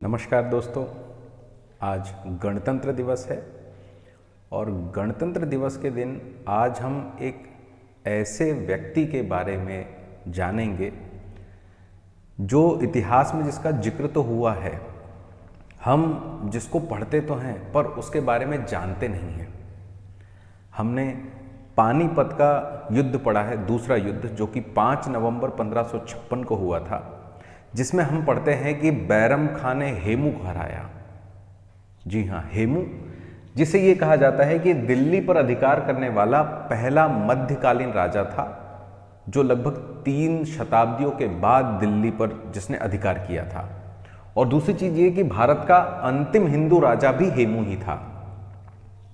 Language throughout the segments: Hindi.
नमस्कार दोस्तों, आज गणतंत्र दिवस है और गणतंत्र दिवस के दिन आज हम एक ऐसे व्यक्ति के बारे में जानेंगे जो इतिहास में जिसका जिक्र तो हुआ है, हम जिसको पढ़ते तो हैं पर उसके बारे में जानते नहीं हैं। हमने पानीपत का युद्ध पढ़ा है, दूसरा युद्ध जो कि 5 नवंबर 1556 को हुआ था, जिसमें हम पढ़ते हैं कि बैरम खां ने हेमू को हराया। जी हाँ, हेमू, जिसे ये कहा जाता है कि दिल्ली पर अधिकार करने वाला पहला मध्यकालीन राजा था, जो लगभग 3 शताब्दियों के बाद दिल्ली पर जिसने अधिकार किया था। और दूसरी चीज ये कि भारत का अंतिम हिंदू राजा भी हेमू ही था।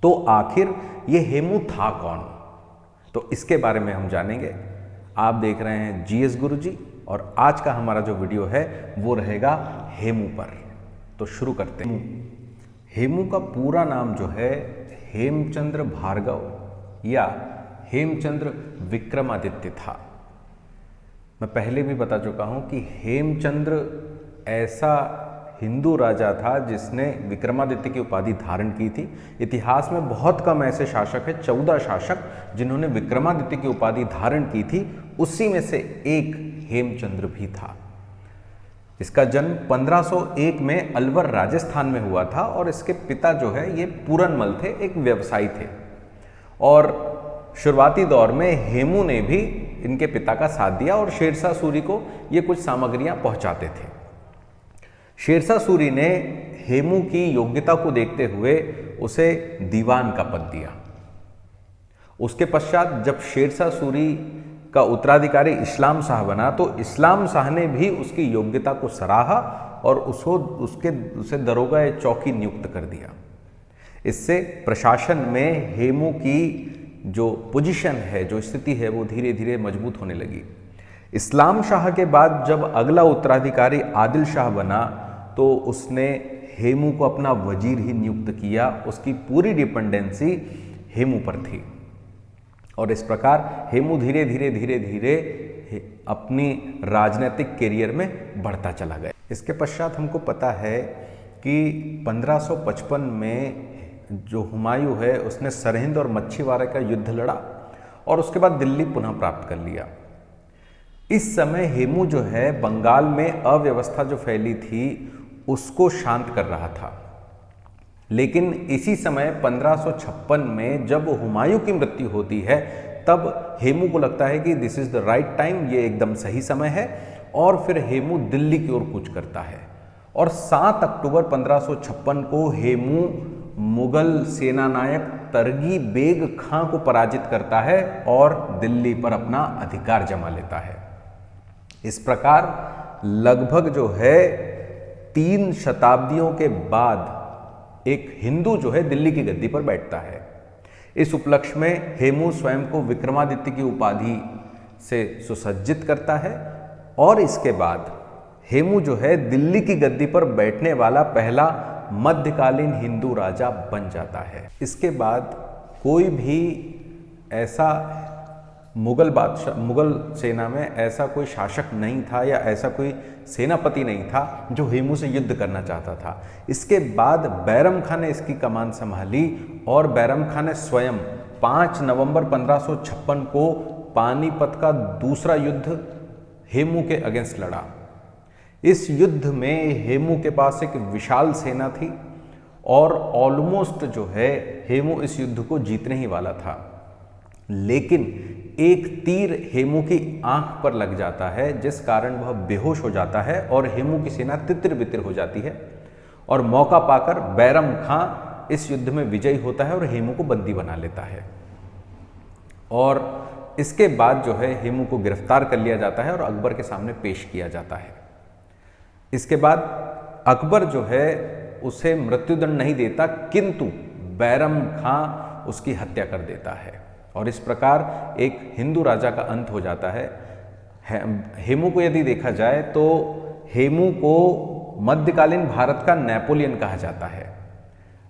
तो आखिर ये हेमू था कौन, तो इसके बारे में हम जानेंगे। आप देख रहे हैं जीएस गुरुजी और आज का हमारा जो वीडियो है वो रहेगा हेमू पर। तो शुरू करते हैं। हेमू का पूरा नाम जो है हेमचंद्र भार्गव या हेमचंद्र विक्रमादित्य था। मैं पहले भी बता चुका हूं कि हेमचंद्र ऐसा हिंदू राजा था जिसने विक्रमादित्य की उपाधि धारण की थी। इतिहास में बहुत कम ऐसे शासक हैं, 14 शासक जिन्होंने विक्रमादित्य की उपाधि धारण की थी, उसी में से एक हेमचंद्र भी था। इसका जन्म 1501 में अलवर राजस्थान में हुआ था और इसके पिता जो है ये पूरनमल थे, एक व्यवसायी थे। और शुरुआती दौर में हेमू ने भी इनके पिता का साथ दिया और शेरशाह सूरी को ये कुछ सामग्रियां पहुंचाते थे। शेरशाह सूरी ने हेमू की योग्यता को देखते हुए उसे दीवान का पद दिया। उसके पश्चात जब शेरशाह सूरी का उत्तराधिकारी इस्लाम शाह बना तो इस्लाम शाह ने भी उसकी योग्यता को सराहा और उसे दरोगा चौकी नियुक्त कर दिया। इससे प्रशासन में हेमू की जो पोजीशन है, जो स्थिति है, वो धीरे धीरे मजबूत होने लगी। इस्लाम शाह के बाद जब अगला उत्तराधिकारी आदिल शाह बना तो उसने हेमू को अपना वजीर ही नियुक्त किया। उसकी पूरी डिपेंडेंसी हेमू पर थी और इस प्रकार हेमू धीरे धीरे अपनी राजनीतिक कैरियर में बढ़ता चला गया। इसके पश्चात हमको पता है कि 1555 में जो हुमायूं है उसने सरहिंद और मच्छीवाड़ा का युद्ध लड़ा और उसके बाद दिल्ली पुनः प्राप्त कर लिया। इस समय हेमू जो है बंगाल में अव्यवस्था जो फैली थी उसको शांत कर रहा था। लेकिन इसी समय 1556 में जब हुमायूं की मृत्यु होती है तब हेमू को लगता है कि this is the right time, ये एकदम सही समय है, और फिर हेमू दिल्ली की ओर कूच करता है। और 7 अक्टूबर 1556 को हेमू मुगल सेनानायक तरगी बेग खां को पराजित करता है और दिल्ली पर अपना अधिकार जमा लेता है। इस प्रकार लगभग जो है 3 शताब्दियों के बाद एक हिंदू जो है दिल्ली की गद्दी पर बैठता है। इस उपलक्ष्य में हेमू स्वयं को विक्रमादित्य की उपाधि से सुसज्जित करता है और इसके बाद हेमू जो है दिल्ली की गद्दी पर बैठने वाला पहला मध्यकालीन हिंदू राजा बन जाता है। इसके बाद कोई भी ऐसा मुगल सेना में ऐसा कोई शासक नहीं था या ऐसा कोई सेनापति नहीं था जो हेमू से युद्ध करना चाहता था। इसके बाद बैरम खां ने इसकी कमान संभाली और बैरम खां ने स्वयं 5 नवंबर 1556 को पानीपत का दूसरा युद्ध हेमू के अगेंस्ट लड़ा। इस युद्ध में हेमू के पास एक विशाल सेना थी और ऑलमोस्ट जो है हेमू इस युद्ध को जीतने ही वाला था। लेकिन एक तीर हेमू की आंख पर लग जाता है जिस कारण वह बेहोश हो जाता है और हेमू की सेना तितर-बितर हो जाती है और मौका पाकर बैरम खां इस युद्ध में विजयी होता है और हेमू को बंदी बना लेता है। और इसके बाद जो है हेमू को गिरफ्तार कर लिया जाता है और अकबर के सामने पेश किया जाता है। इसके बाद अकबर जो है उसे मृत्युदंड नहीं देता, किंतु बैरम खां उसकी हत्या कर देता है और इस प्रकार एक हिंदू राजा का अंत हो जाता है। हेमू को यदि देखा जाए तो हेमू को मध्यकालीन भारत का नेपोलियन कहा जाता है।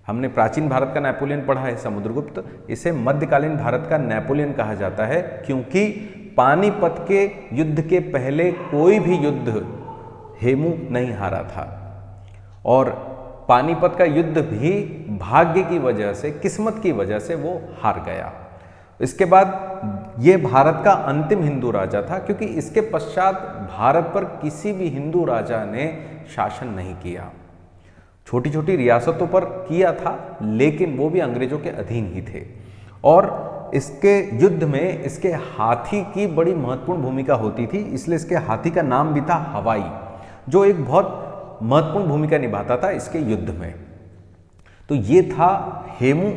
हमने प्राचीन भारत का नेपोलियन पढ़ा है समुद्रगुप्त, इसे मध्यकालीन भारत का नेपोलियन कहा जाता है क्योंकि पानीपत के युद्ध के पहले कोई भी युद्ध हेमू नहीं हारा था और पानीपत का युद्ध भी भाग्य की वजह से, किस्मत की वजह से वो हार गया। इसके बाद ये भारत का अंतिम हिंदू राजा था, क्योंकि इसके पश्चात भारत पर किसी भी हिंदू राजा ने शासन नहीं किया। छोटी छोटी रियासतों पर किया था, लेकिन वो भी अंग्रेजों के अधीन ही थे। और इसके युद्ध में इसके हाथी की बड़ी महत्वपूर्ण भूमिका होती थी, इसलिए इसके हाथी का नाम भी था हवाई, जो एक बहुत महत्वपूर्ण भूमिका निभाता था इसके युद्ध में। तो ये था हेमू,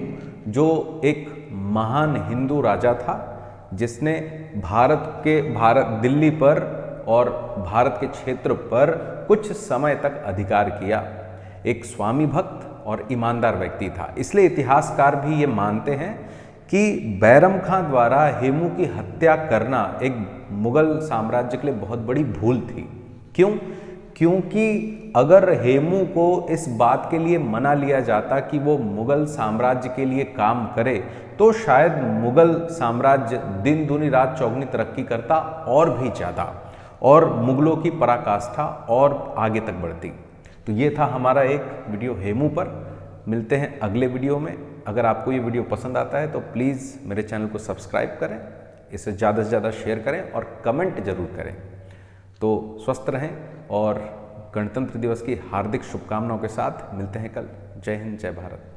जो एक महान हिंदू राजा था, जिसने भारत दिल्ली पर और भारत के क्षेत्र पर कुछ समय तक अधिकार किया। एक स्वामी भक्त और ईमानदार व्यक्ति था। इसलिए इतिहासकार भी ये मानते हैं कि बैरम खां द्वारा हेमू की हत्या करना एक मुगल साम्राज्य के लिए बहुत बड़ी भूल थी। क्यों? क्योंकि अगर हेमू को इस बात के लिए मना लिया जाता कि वो मुगल साम्राज्य के लिए काम करे, तो शायद मुगल साम्राज्य दिन दूनी रात चौगुनी तरक्की करता और भी ज़्यादा, और मुगलों की पराकाष्ठा और आगे तक बढ़ती। तो ये था हमारा एक वीडियो हेमू पर। मिलते हैं अगले वीडियो में। अगर आपको ये वीडियो पसंद आता है तो प्लीज़ मेरे चैनल को सब्सक्राइब करें, इसे ज़्यादा से ज़्यादा शेयर करें और कमेंट जरूर करें। तो स्वस्थ रहें और गणतंत्र दिवस की हार्दिक शुभकामनाओं के साथ मिलते हैं कल। जय हिंद, जय भारत।